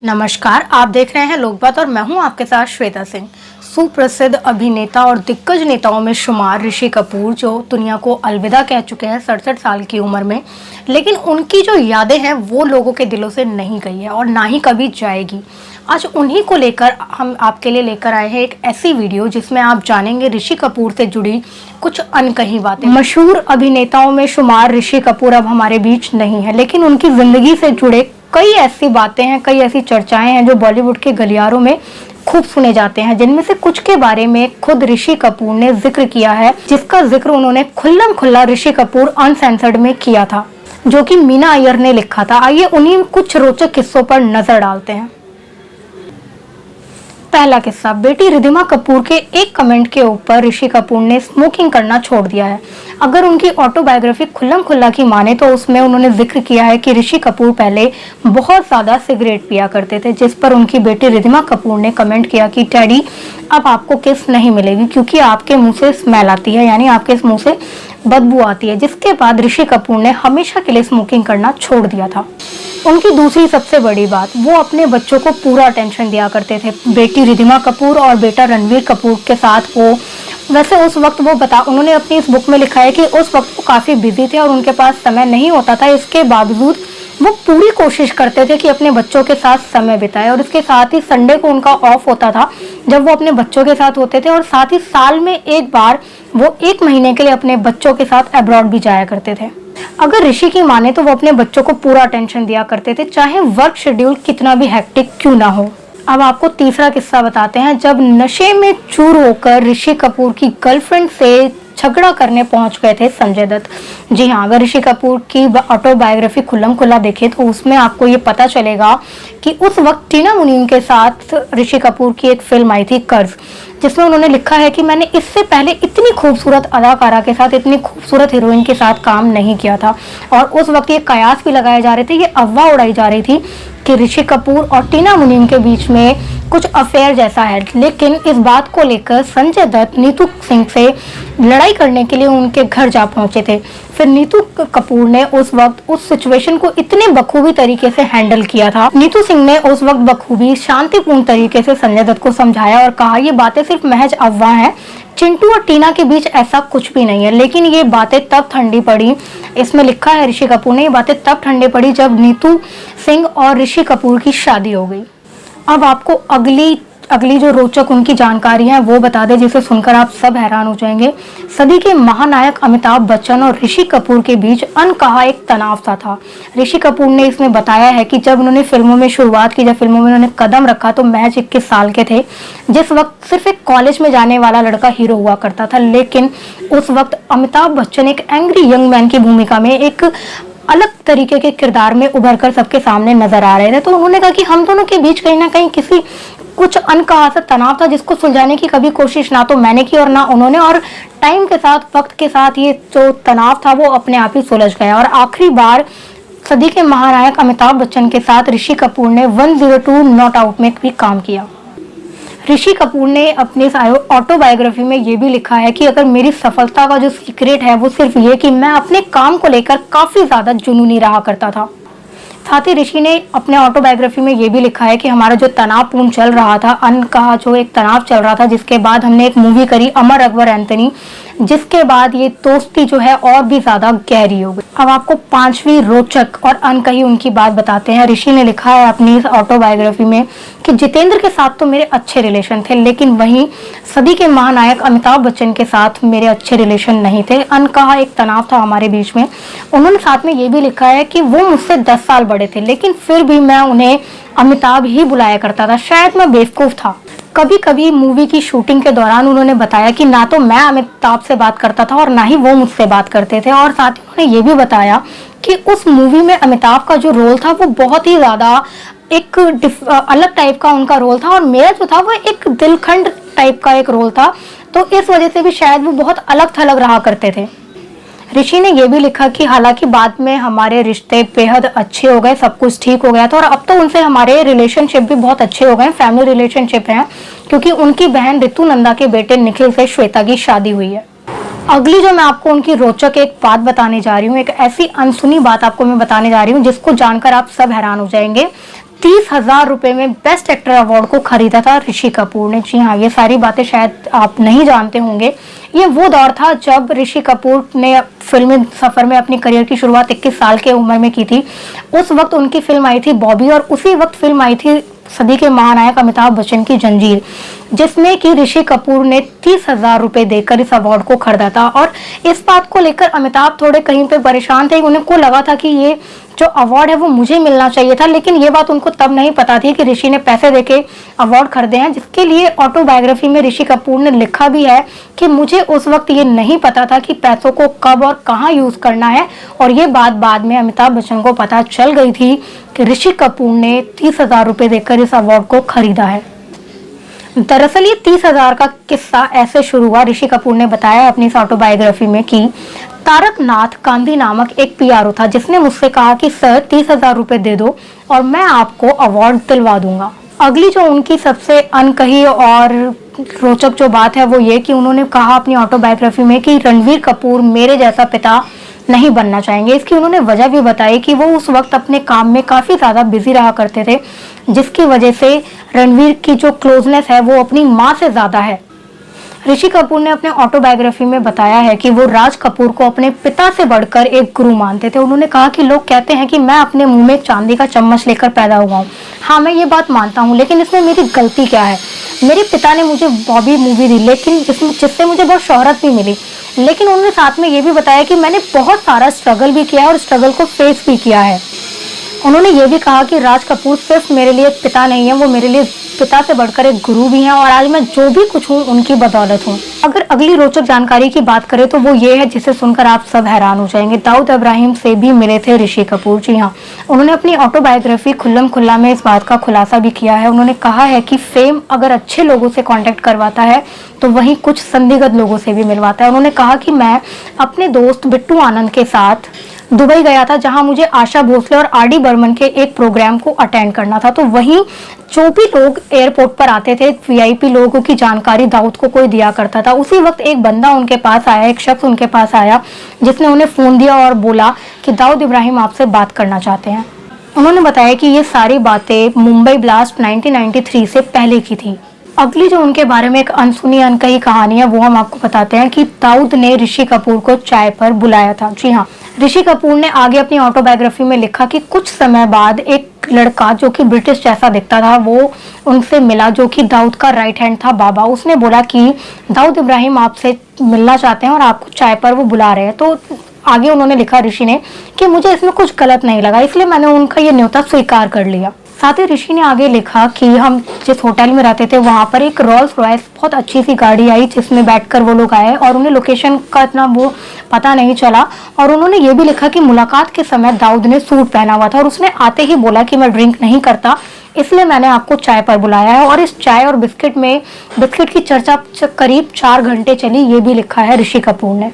नमस्कार, आप देख रहे हैं लोक बात और मैं हूं आपके साथ श्वेता सिंह। सुप्रसिद्ध अभिनेता और दिग्गज नेताओं में शुमार ऋषि कपूर जो दुनिया को अलविदा कह चुके हैं 67 साल की उम्र में, लेकिन उनकी जो यादें हैं वो लोगों के दिलों से नहीं गई है और ना ही कभी जाएगी। आज उन्हीं को लेकर हम आपके लिए लेकर आए हैं एक ऐसी वीडियो जिसमें आप जानेंगे ऋषि कपूर से जुड़ी कुछ अनकही बातें। मशहूर अभिनेताओं में शुमार ऋषि कपूर अब हमारे बीच नहीं है, लेकिन उनकी जिंदगी से जुड़े कई ऐसी बातें हैं, कई ऐसी चर्चाएं हैं जो बॉलीवुड के गलियारों में खूब सुने जाते हैं, जिनमें से कुछ के बारे में खुद ऋषि कपूर ने जिक्र किया है, जिसका जिक्र उन्होंने खुल्लम खुल्ला ऋषि कपूर अनसेंसर्ड में किया था, जो कि मीना अय्यर ने लिखा था। आइए उन्हीं कुछ रोचक किस्सों पर नजर डालते हैं। पहला किस्सा, बेटी रिधिमा कपूर के एक कमेंट के ऊपर ऋषि कपूर ने स्मोकिंग करना छोड़ दिया है। अगर उनकी ऑटोबायोग्राफी खुल्लम खुल्ला की माने तो उसमें उन्होंने जिक्र किया है कि ऋषि कपूर पहले बहुत ज्यादा सिगरेट पिया करते थे, जिस पर उनकी बेटी रिधिमा कपूर ने कमेंट किया कि डैडी अब आपको किस नहीं मिलेगी क्योंकि आपके मुंह से स्मेल आती है, यानी आपके मुंह से बदबू आती है। जिसके बाद ऋषि कपूर ने हमेशा के लिए स्मोकिंग करना छोड़ दिया था। उनकी दूसरी सबसे बड़ी बात, वो अपने बच्चों को पूरा अटेंशन दिया करते थे। बेटी रिधिमा कपूर और बेटा रणवीर कपूर के साथ वो वैसे उस वक्त उन्होंने अपनी इस बुक में लिखा है कि उस वक्त वो काफ़ी बिजी थे और उनके पास समय नहीं होता था। इसके बावजूद वो पूरी कोशिश करते थे कि अपने बच्चों के साथ समय बिताए, और इसके साथ ही संडे को उनका ऑफ होता था जब वो अपने बच्चों के साथ होते थे, और साथ ही साल में एक बार वो 1 महीने के लिए अपने बच्चों के साथ अब्रॉड भी जाया करते थे। अगर ऋषि की माने तो वो अपने बच्चों को पूरा अटेंशन दिया करते थे, चाहे वर्क शेड्यूल कितना भी हेक्टिक क्यों ना हो। अब आपको तीसरा किस्सा बताते हैं। जब नशे में चूर होकर ऋषि कपूर की गर्लफ्रेंड से झगड़ा करने पहुंच गए थे संजय दत्त। जी हाँ, अगर ऋषि कपूर की ऑटोबायोग्राफी खुल्लम खुल्ला देखे तो उसमें आपको ये पता चलेगा कि उस वक्त टीना मुनीम के साथ ऋषि कपूर की एक फिल्म आई थी कर्ज, जिसमें उन्होंने लिखा है कि मैंने इससे पहले इतनी खूबसूरत अदाकारा के साथ, इतनी खूबसूरत हीरोइन के साथ काम नहीं किया था। और उस वक्त ये कयास भी लगाए जा रहे थे, ये अफवाह उड़ाई जा रही थी कि ऋषि कपूर और टीना मुनीम के बीच में कुछ अफेयर जैसा है। लेकिन इस बात को लेकर संजय दत्त नीतू सिंह से लड़ाई करने के लिए उनके घर जा पहुंचे थे। फिर नीतू कपूर ने उस वक्त उस सिचुएशन को इतने बखूबी तरीके से हैंडल किया था। नीतू सिंह ने उस वक्त बखूबी शांतिपूर्ण तरीके से संजय दत्त को समझाया और कहा ये बातें सिर्फ महज अफवाह हैं, चिंटू और टीना के बीच ऐसा कुछ भी नहीं है। लेकिन ये बातें तब ठंडी पड़ी, इसमें लिखा है ऋषि कपूर ने, ये बातें तब ठंडी पड़ी जब नीतू सिंह और ऋषि कपूर की शादी हो गई। अब आपको अगली जो रोचक उनकी जानकारी है वो बता दें, जिसे सुनकर आप सब हैरान हो जाएंगे। सदी के महानायक अमिताभ बच्चन और ऋषि कपूर के बीच अनकहा एक तनाव सा था। ऋषि कपूर ने इसमें बताया है कि जब उन्होंने फिल्मों में शुरुआत की, जब फिल्मों में उन्होंने कदम रखा तो महज 21 साल के थे, जिस वक्त सिर्फ एक कॉलेज में जाने वाला लड़का हीरो हुआ करता था। लेकिन उस वक्त अमिताभ बच्चन एक एंग्री यंग मैन की भूमिका में एक अलग तरीके के किरदार में उभर कर सबके सामने नजर आ रहे थे। तो उन्होंने कहा कि हम दोनों के बीच कहीं ना कहीं कुछ अनकहा सा तनाव था, जिसको सुलझाने की कभी कोशिश ना तो मैंने की और ना उन्होंने, और टाइम के साथ, वक्त के साथ ये जो तनाव था वो अपने आप ही सुलझ गया। और आखिरी बार सदी के महानायक अमिताभ बच्चन के साथ ऋषि कपूर ने 102 नॉट आउट में भी काम किया। ऋषि कपूर ने अपनी ऑटोबायोग्राफी में ये भी लिखा है कि अगर मेरी सफलता का जो सीक्रेट है वो सिर्फ ये कि मैं अपने काम को लेकर काफी ज्यादा जुनूनी रहा करता था। साथ ही ऋषि ने अपने ऑटोबायोग्राफी में ये भी लिखा है कि हमारा जो तनावपूर्ण चल रहा था, अनकहा जो एक तनाव चल रहा था, जिसके बाद हमने एक मूवी करी अमर अकबर एंथनी, जिसके बाद ये दोस्ती जो है और भी ज्यादा गहरी हो गई। अब आपको 5वीं रोचक और अनकही उनकी बात बताते हैं। ऋषि ने लिखा है अपनी इस ऑटोबायोग्राफी में कि जितेंद्र के साथ तो मेरे अच्छे रिलेशन थे, लेकिन वहीं सदी के महानायक अमिताभ बच्चन के साथ मेरे अच्छे रिलेशन नहीं थे। अनकहा एक तनाव था हमारे बीच में। उन्होंने साथ में ये भी लिखा है कि वो मुझसे 10 साल बड़े थे, लेकिन फिर भी मैं उन्हें अमिताभ ही बुलाया करता था। शायद मैं बेवकूफ था। कभी कभी मूवी की शूटिंग के दौरान उन्होंने बताया कि ना तो मैं अमिताभ से बात करता था और ना ही वो मुझसे बात करते थे। और साथ ही उन्होंने ये भी बताया कि उस मूवी में अमिताभ का जो रोल था वो बहुत ही ज्यादा एक अलग टाइप का उनका रोल था, और मेरा जो था वो एक दिलखंड टाइप का एक रोल था। तो इस वजह से भी शायद वो बहुत अलग थलग रहा करते थे। ऋषि ने यह भी लिखा कि हालांकि बाद में हमारे रिश्ते बेहद अच्छे हो गए, सब कुछ ठीक हो गया था, और अब तो उनसे हमारे रिलेशनशिप भी बहुत अच्छे हो गए, फैमिली रिलेशनशिप है, क्योंकि उनकी बहन ऋतु नंदा के बेटे निखिल से श्वेता की शादी हुई है। अगली जो मैं आपको उनकी रोचक एक बात बताने जा रही हूँ, एक ऐसी अनसुनी बात आपको मैं बताने जा रही हूँ जिसको जानकर आप सब हैरान हो जाएंगे। 30,000 रुपए में बेस्ट एक्टर अवार्ड को खरीदा था ऋषि कपूर ने। जी हाँ, ये सारी बातें शायद आप नहीं जानते होंगे। ये वो दौर था जब ऋषि कपूर ने फिल्मी सफर में अपनी करियर की शुरुआत 21 साल के उम्र में की थी। उस वक्त उनकी फिल्म आई थी बॉबी, और उसी वक्त फिल्म आई थी सदी के महानायक अमिताभ बच्चन की जंजीर, जिसमें कि ऋषि कपूर ने 30,000 रुपए देकर इस अवार्ड को खरीदा था। और इस बात को लेकर अमिताभ थोड़े कहीं पे परेशान थे। उनको लगा था कि ये जो अवार्ड है वो मुझे मिलना चाहिए था, लेकिन ये बात उनको तब नहीं पता थी कि ऋषि ने पैसे देके अवार्ड खरीदे हैं, जिसके लिए ऑटोबायोग्राफी में ऋषि कपूर ने लिखा भी है कि मुझे उस वक्त ये नहीं पता था कि पैसों को कब और कहाँ यूज करना है। और ये बात बाद में अमिताभ बच्चन को पता चल गई थी कि ऋषि कपूर ने 30,000 रुपए देकर इस अवार्ड को खरीदा है। दरअसल ये 30,000 का किस्सा ऐसे शुरू हुआ। ऋषि कपूर ने बताया अपनी इस ऑटोबायोग्राफी में कि तारक नाथ गांधी नामक एक पीआरओ था, जिसने मुझसे कहा कि सर 30,000 रुपए दे दो और मैं आपको अवार्ड दिलवा दूंगा। अगली जो उनकी सबसे अनकही और रोचक जो बात है वो ये कि उन्होंने कहा अपनी ऑटोबायोग्राफी में कि रणवीर कपूर मेरे जैसा पिता नहीं बनना चाहेंगे। इसकी उन्होंने वजह भी बताई कि वो उस वक्त अपने काम में काफी ज्यादा बिजी रहा करते थे, जिसकी वजह से रणवीर की जो क्लोजनेस है वो अपनी माँ से ज्यादा है। ऋषि कपूर ने अपने ऑटोबायोग्राफी में बताया है कि वो राज कपूर को अपने पिता से बढ़कर एक गुरु मानते थे। उन्होंने कहा कि लोग कहते हैं कि मैं अपने मुंह में चांदी का चम्मच लेकर पैदा हुआ हूँ। हाँ, मैं ये बात मानता हूँ, लेकिन इसमें मेरी गलती क्या है? मेरे पिता ने मुझे बॉबी मूवी दी, लेकिन जिससे मुझे बहुत शोहरत भी मिली, लेकिन उन्होंने साथ में ये भी बताया कि मैंने बहुत सारा स्ट्रगल भी किया है और स्ट्रगल को फेस भी किया है। उन्होंने ये भी कहा कि राज कपूर सिर्फ मेरे लिए पिता नहीं है, वो मेरे लिए पिता से बढ़कर एक गुरु भी हैं, और आज मैं जो भी कुछ हूँ उनकी बदौलत हूँ। अगर अगली रोचक जानकारी की बात करें तो वो ये है जिसे सुनकर आप सब हैरान हो जाएंगे। दाऊद इब्राहिम से भी मिले थे ऋषि कपूर। जी हाँ, उन्होंने अपनी ऑटोबायोग्राफी खुल्लम खुल्ला में इस बात का खुलासा भी किया है। उन्होंने कहा है कि फेम अगर अच्छे लोगों से कॉन्टेक्ट करवाता है तो वहीं कुछ संदिग्ध लोगों से भी मिलवाता है। उन्होंने कहा कि मैं अपने दोस्त बिट्टू आनंद के साथ दुबई गया था, जहां मुझे आशा भोसले और आर डी बर्मन के एक प्रोग्राम को अटेंड करना था। तो वहीं जो भी लोग एयरपोर्ट पर आते थे, वीआईपी लोगों की जानकारी दाऊद को कोई दिया करता था। उसी वक्त एक बंदा उनके पास आया, एक शख्स उनके पास आया, जिसने उन्हें फोन दिया और बोला कि दाऊद इब्राहिम आपसे बात करना चाहते हैं। उन्होंने बताया कि ये सारी बातें मुंबई ब्लास्ट 1993 से पहले की थी। अगली जो उनके बारे में एक अनसुनी अनकही कहानी है वो हम आपको बताते हैं कि दाऊद ने ऋषि कपूर को चाय पर बुलाया था। जी हाँ, ऋषि कपूर ने आगे अपनी ऑटोबायोग्राफी में लिखा कि कुछ समय बाद एक लड़का जो कि ब्रिटिश जैसा दिखता था वो उनसे मिला, जो कि दाऊद का राइट हैंड था, बाबा। उसने बोला कि दाऊद इब्राहिम आपसे मिलना चाहते हैं और आपको चाय पर वो बुला रहे हैं। तो आगे उन्होंने लिखा ऋषि ने कि मुझे इसमें कुछ गलत नहीं लगा, इसलिए मैंने उनका ये न्योता स्वीकार कर लिया। साथ ही ऋषि ने आगे लिखा कि हम जिस होटल में रहते थे वहां पर एक रोल्स रॉयस बहुत अच्छी सी गाड़ी आई, जिसमें बैठकर वो लोग आए और उन्हें लोकेशन का इतना वो पता नहीं चला। और उन्होंने ये भी लिखा कि मुलाकात के समय दाऊद ने सूट पहना हुआ था और उसने आते ही बोला कि मैं ड्रिंक नहीं करता, इसलिए मैंने आपको चाय पर बुलाया है। और इस चाय और बिस्किट की चर्चा करीब 4 घंटे चली, ये भी लिखा है ऋषि कपूर ने।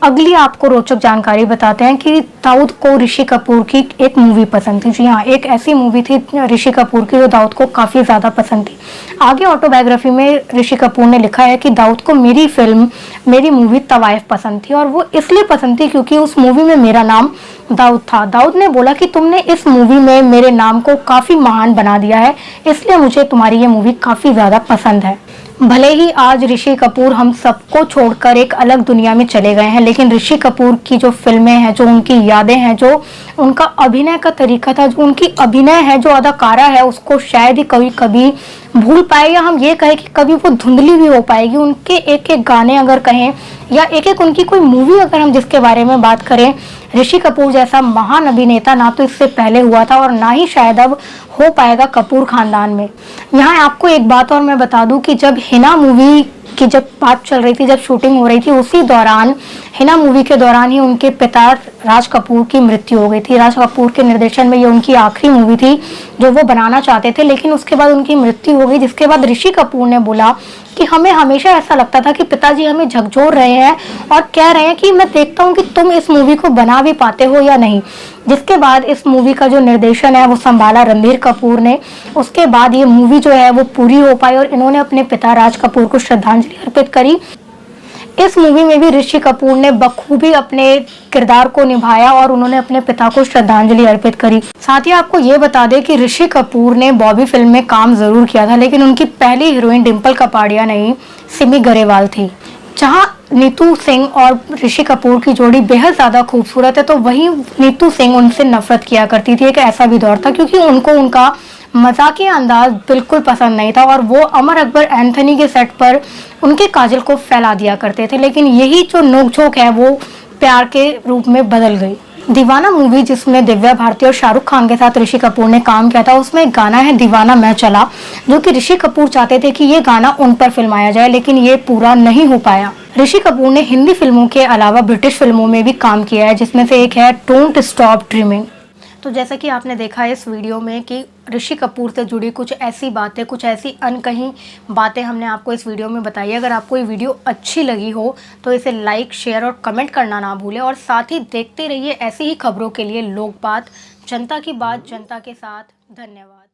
अगली आपको रोचक जानकारी बताते हैं कि दाऊद को ऋषि कपूर की एक मूवी पसंद थी। जी हाँ, एक ऐसी मूवी थी ऋषि कपूर की जो दाऊद को काफ़ी ज़्यादा पसंद थी। आगे ऑटोबायोग्राफी में ऋषि कपूर ने लिखा है कि दाऊद को मेरी मूवी तवाइफ पसंद थी, और वो इसलिए पसंद थी क्योंकि उस मूवी में मेरा नाम दाऊद था। दाऊद ने बोला कि तुमने इस मूवी में मेरे नाम को काफ़ी महान बना दिया है, इसलिए मुझे तुम्हारी ये मूवी काफ़ी ज़्यादा पसंद है। भले ही आज ऋषि कपूर हम सबको छोड़कर एक अलग दुनिया में चले गए हैं, लेकिन ऋषि कपूर की जो फिल्में हैं, जो उनकी यादें हैं, जो उनका अभिनय का तरीका था, जो उनकी अभिनय है, जो अदाकारा है, उसको शायद ही कभी भूल पाए, या हम ये कहें कि कभी वो धुंधली भी हो पाएगी। उनके एक एक गाने अगर कहें या एक एक उनकी कोई मूवी अगर हम जिसके बारे में बात करें, ऋषि कपूर जैसा महान अभिनेता ना तो इससे पहले हुआ था और ना ही शायद अब हो पाएगा कपूर खानदान में। यहाँ आपको एक बात और मैं बता दूं कि जब हिना मूवी की जब बात चल रही थी, जब शूटिंग हो रही थी, उसी दौरान हिना मूवी के दौरान ही उनके पिता राज कपूर की मृत्यु हो गई थी। राज कपूर के निर्देशन में ये उनकी आखिरी मूवी थी जो वो बनाना चाहते थे, लेकिन उसके बाद उनकी मृत्यु हो गई, जिसके बाद ऋषि कपूर ने बोला कि हमें हमेशा ऐसा लगता था कि पिताजी हमें झकझोर रहे हैं और कह रहे हैं कि मैं देखता हूँ कि तुम इस मूवी को बना भी पाते हो या नहीं। जिसके बाद इस मूवी का जो निर्देशन है वो संभाला रणधीर कपूर ने। उसके बाद ये मूवी जो है वो पूरी हो पाई और इन्होंने अपने पिता राज कपूर को श्रद्धांजलि अर्पित करी। इस मूवी में भी ऋषि कपूर ने बखूबी अपने किरदार को निभाया और उन्होंने अपने पिता को श्रद्धांजलि अर्पित करी। साथ ही आपको ये बता दें कि ऋषि कपूर ने बॉबी फिल्म में काम जरूर किया था, लेकिन उनकी पहली हीरोइन डिम्पल कपाड़िया नहीं, सिमी गरेवाल थी। जहां नीतू सिंह और ऋषि कपूर की जोड़ी बेहद ज्यादा खूबसूरत है, तो वहीं नीतू सिंह उनसे नफरत किया करती थी। एक ऐसा भी दौर था क्योंकि उनको उनका मजाकिया अंदाज बिल्कुल पसंद नहीं था और वो अमर अकबर एंथनी के सेट पर उनके काजल को फैला दिया करते थे। लेकिन यही जो नोकझोंक है वो प्यार के रूप में बदल गई। दीवाना मूवी, जिसमें दिव्या भारती और शाहरुख खान के साथ ऋषि कपूर ने काम किया था, उसमें एक गाना है दीवाना मैं चला, जो कि ऋषि कपूर चाहते थे कि ये गाना उन पर फिल्माया जाए, लेकिन ये पूरा नहीं हो पाया। ऋषि कपूर ने हिंदी फिल्मों के अलावा ब्रिटिश फिल्मों में भी काम किया है, जिसमें से एक है डोंट स्टॉप ड्रीमिंग। तो जैसा कि आपने देखा है इस वीडियो में कि ऋषि कपूर से जुड़ी कुछ ऐसी बातें, कुछ ऐसी अनकही बातें हमने आपको इस वीडियो में बताई है। अगर आपको ये वीडियो अच्छी लगी हो तो इसे लाइक, शेयर और कमेंट करना ना भूलें, और साथ ही देखते रहिए ऐसी ही खबरों के लिए लोकबात, जनता की बात जनता के साथ। धन्यवाद।